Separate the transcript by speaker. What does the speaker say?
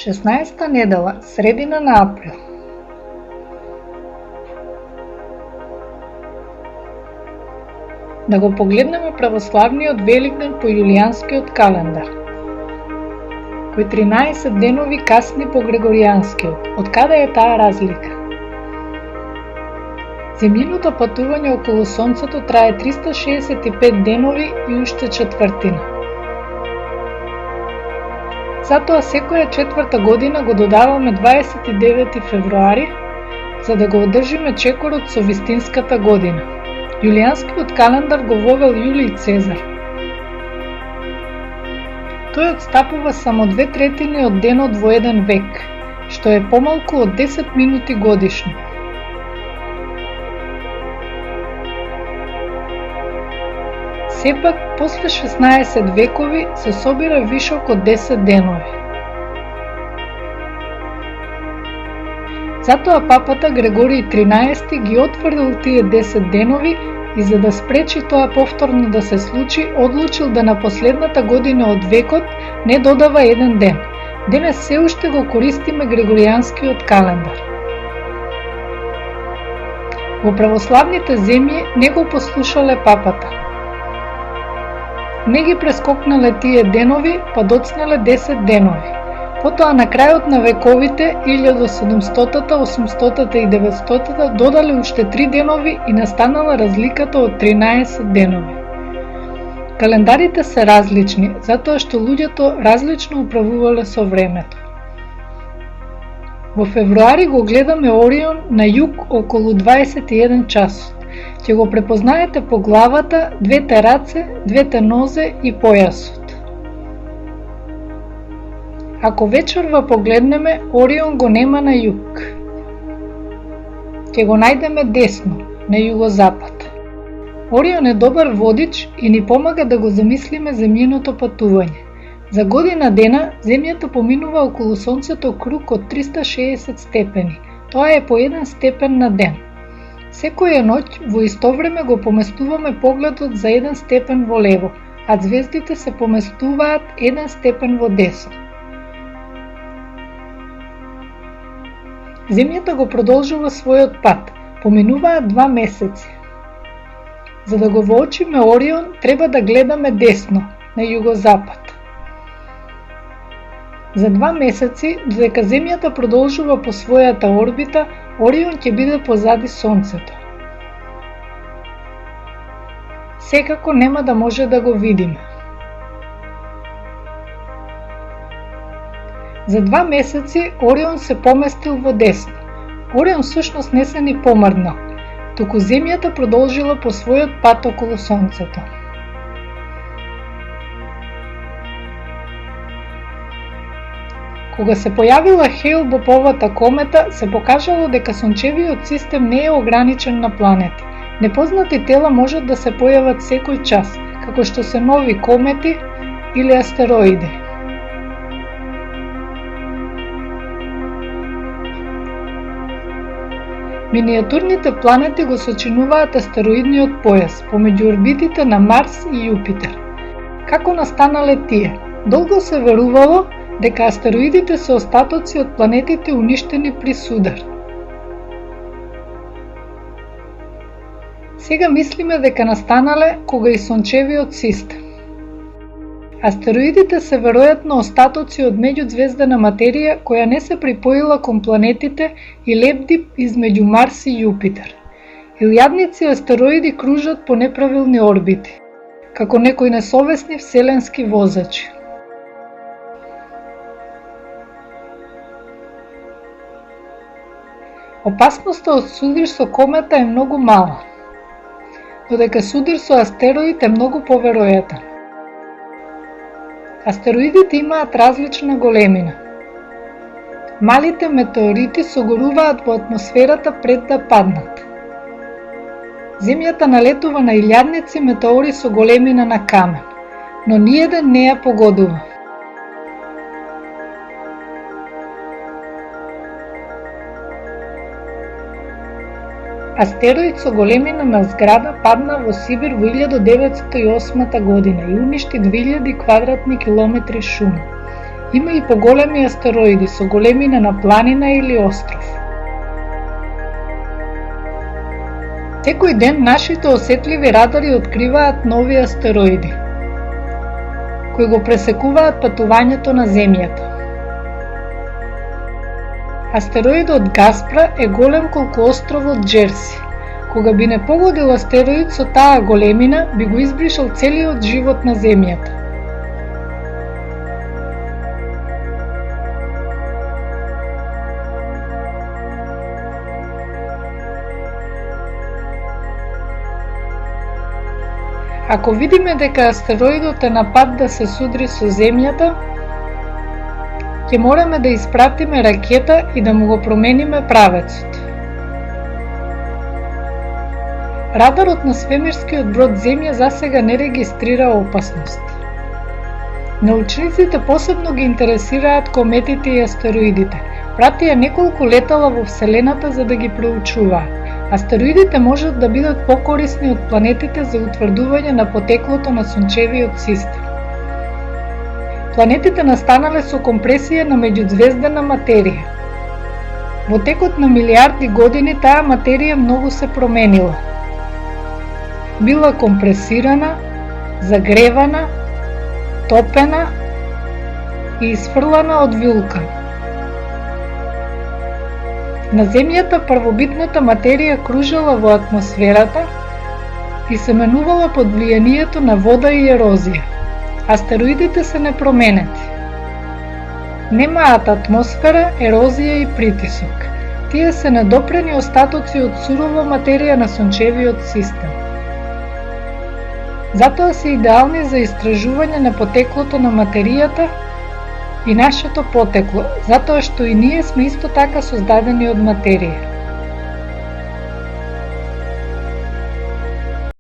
Speaker 1: 16-та недела, средина на април. Да го погледнеме православниот Великден по јулијанскиот календар, кој 13 денови касни по Григоријанскиот. Од каде е таа разлика? Земјиното патување околу Сонцето трае 365 денови и уште четвртина. Затоа секоја четврта година го додаваме 29 февруари, за да го одржиме чекорот со вистинската година. Јулијанскиот календар го вовел Јулиј Цезар. Тој отстапува само 2/3 од денот во еден век, што е помалку од 10 минути годишно. Сепак, после 16 векови се собира вишок од 10 денови. Затоа папата Грегорий XIII ги отврдил тие 10 денови и за да спречи тоа повторно да се случи, одлучил да на последната година од векот не додава еден ден. Денес се уште го користиме Григоријанскиот календар. Во православните земји не го послушале папата. Не ги прескокнале тие денови, па доцнале 10 денови. Потоа на крајот на вековите, 1700-та, 800-та и 900-та, додале уште 3 денови и настанала разликата од 13 денови. Календарите се различни, затоа што луѓето различно управувале со времето. Во февруари го гледаме Орион на југ околу 21 часот. Ќе го препознаете по главата, двете раце, двете нозе и појасот. Ако вечерва погледнеме, Орион го нема на југ. Ќе го најдеме десно, на југозапад. Орион е добар водич и ни помага да го замислиме земјиното патување. За година дена, Земјата поминува околу Сонцето круг од 360 степени. Тоа е по 1 степен на ден. Секоја ноќ во исто време го поместуваме погледот за 1 степен во лево, а звездите се поместуваат 1 степен во десно. Земјата го продолжува својот пат, поминуваат 2 месеци. За да го воочиме Орион, треба да гледаме десно, на југозапад. За 2 месеци, додека Земјата продолжува по својата орбита, Орион ќе биде позади Сонцето. Секако нема да може да го видиме. За 2 месеци Орион се поместил во десно. Орион всушност не се ни помрднал, туку Земјата продолжила по својот пат околу Сонцето. Кога се појавила Хейл-Боповата комета, се покажало дека сончевиот систем не е ограничен на планети. Непознати тела можат да се појават секој час, како што се нови комети или астероиди. Минијатурните планети го сочинуваат астероидниот појас помеѓу орбитите на Марс и Јупитер. Како настанале тие? Долго се верувало дека астероидите се остатоци од планетите уништени при судар. Сега мислиме дека настанале кога и сончевиот систем. Астероидите се веројатно остатоци од меѓузвездена материја која не се припоила кон планетите и лебди измеѓу Марс и Јупитер. Илјадници астероиди кружат по неправилни орбити, како некои несовесни вселенски возачи. Опасноста од судир со комета е многу мала, додека судир со астероид е многу поверојатен. Астероидите имаат различна големина. Малите метеорити согоруваат во атмосферата пред да паднат. Земјата налетува на илјадници метеори со големина на камен, но ниеден не ја погодува. Астероид со големина на зграда падна во Сибир во 1908 година и уништи 2000 квадратни километри шума. Има и поголеми астероиди со големина на планина или остров. Секој ден нашите осетливи радари откриваат нови астероиди, кои го пресекуваат патувањето на Земјата. Астероидот Гаспра е голем колку островот Джерси. Кога би не погодил астероид со таа големина, би го избришал целиот живот на Земјата. Ако видиме дека астероидот е на пат да се судри со Земјата, ќе мораме да испратиме ракета и да му го промениме правецот. Радарот на свемирскиот брод Земја засега не регистрира опасност. Научниците посебно ги интересираат кометите и астероидите. Пратија неколку летала во Вселената за да ги проучуваат. Астероидите можат да бидат покорисни од планетите за утврдување на потеклото на сончевиот систем. Планетите настанале со компресија на меѓузвездена материја. Во текот на милиарди години таа материја многу се променила. Била компресирана, загревана, топена и изфрлана од вулкан. На Земјата првобитната материја кружела во атмосферата и се менувала под влијанието на вода и ерозија. Астероидите се непроменети. Немаат атмосфера, ерозија и притисок. Тие се недопрени остатоци од сурова материја на сончевиот систем. Затоа се идеални за истражување на потеклото на материјата и нашето потекло, затоа што и ние сме исто така создадени од материја.